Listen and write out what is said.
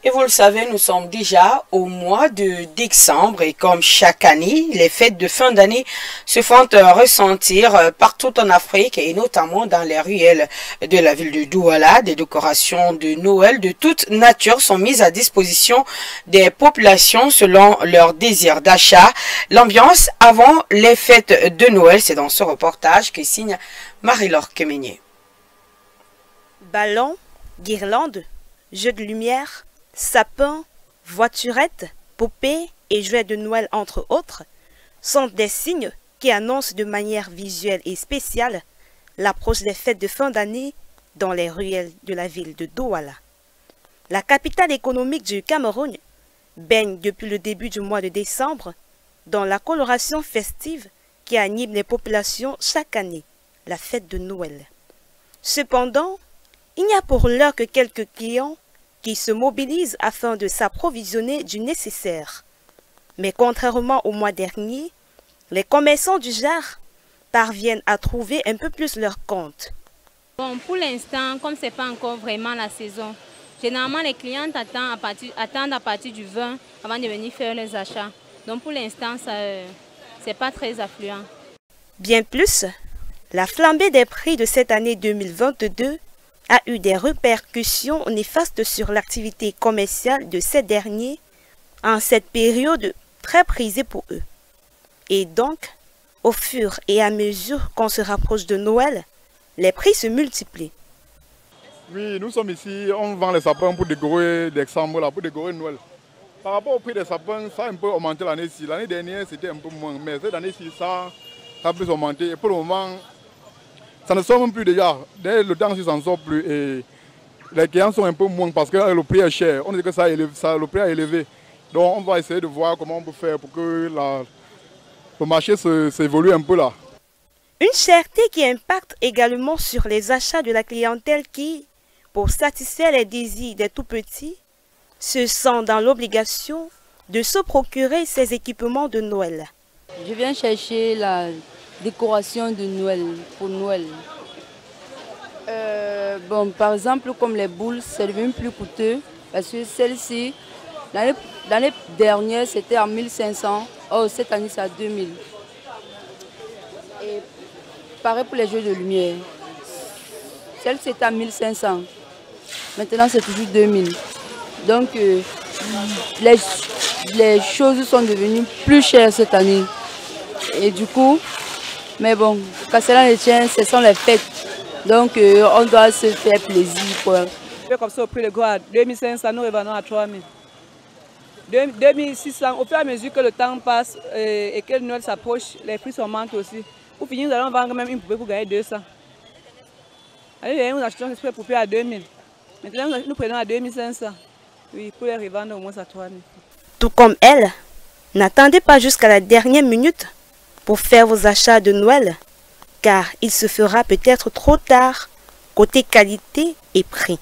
Et vous le savez, nous sommes déjà au mois de décembre et comme chaque année, les fêtes de fin d'année se font ressentir partout en Afrique et notamment dans les ruelles de la ville de Douala. Des décorations de Noël de toute nature sont mises à disposition des populations selon leur désir d'achat. L'ambiance avant les fêtes de Noël, c'est dans ce reportage que signe Marie-Laure Kemenyé. Ballons, guirlandes, jeux de lumière, sapins, voiturettes, poupées et jouets de Noël entre autres sont des signes qui annoncent de manière visuelle et spéciale l'approche des fêtes de fin d'année dans les ruelles de la ville de Douala. La capitale économique du Cameroun baigne depuis le début du mois de décembre dans la coloration festive qui anime les populations chaque année, la fête de Noël. Cependant, il n'y a pour l'heure que quelques clients qui se mobilisent afin de s'approvisionner du nécessaire. Mais contrairement au mois dernier, les commerçants du genre parviennent à trouver un peu plus leur compte. Bon, pour l'instant, comme ce n'est pas encore vraiment la saison, généralement les clients attendent à partir du 20 avant de venir faire les achats. Donc pour l'instant, ce n'est pas très affluent. Bien plus, la flambée des prix de cette année 2022 a eu des répercussions néfastes sur l'activité commerciale de ces derniers en cette période très prisée pour eux. Et donc, au fur et à mesure qu'on se rapproche de Noël, les prix se multiplient. Oui, nous sommes ici, on vend les sapins pour décorer décembre, pour décorer Noël. Par rapport au prix des sapins, ça a un peu augmenté l'année-ci. L'année dernière, c'était un peu moins, mais cette année-ci, ça a plus augmenté. Et pour le moment, ça ne sort même plus déjà. Dès le temps, ça ne sort plus. Et les clients sont un peu moins parce que le prix est cher. On dit que le prix est élevé. Donc on va essayer de voir comment on peut faire pour que le marché s'évolue un peu là. Une cherté qui impacte également sur les achats de la clientèle qui, pour satisfaire les désirs des tout-petits, se sent dans l'obligation de se procurer ces équipements de Noël. Je viens chercher la décoration de Noël pour Noël. Bon, par exemple, comme les boules, c'est devenu plus coûteux parce que celle-ci, l'année dernière, c'était à 1500. Oh, cette année, c'est à 2000. Et pareil pour les jeux de lumière. Celle-ci, c'était à 1500. Maintenant, c'est toujours 2000. Donc, les choses sont devenues plus chères cette année. Et du coup, mais bon, quand cela ne tient, ce sont les fêtes. Donc, on doit se faire plaisir, quoi. Comme ça, au prix de gros à 2500, nous revendons à 3000. 2600, au fur et à mesure que le temps passe et que Noël s'approche, les prix augmentent aussi. Pour finir, nous allons vendre même une poupée pour gagner 200. Allez, nous achetons cette poupée à 2000. Maintenant, nous prenons à 2500. Oui, pour les revendre au moins à 3000. Tout comme elle, n'attendez pas jusqu'à la dernière minute pour faire vos achats de Noël, car il se fera peut-être trop tard côté qualité et prix.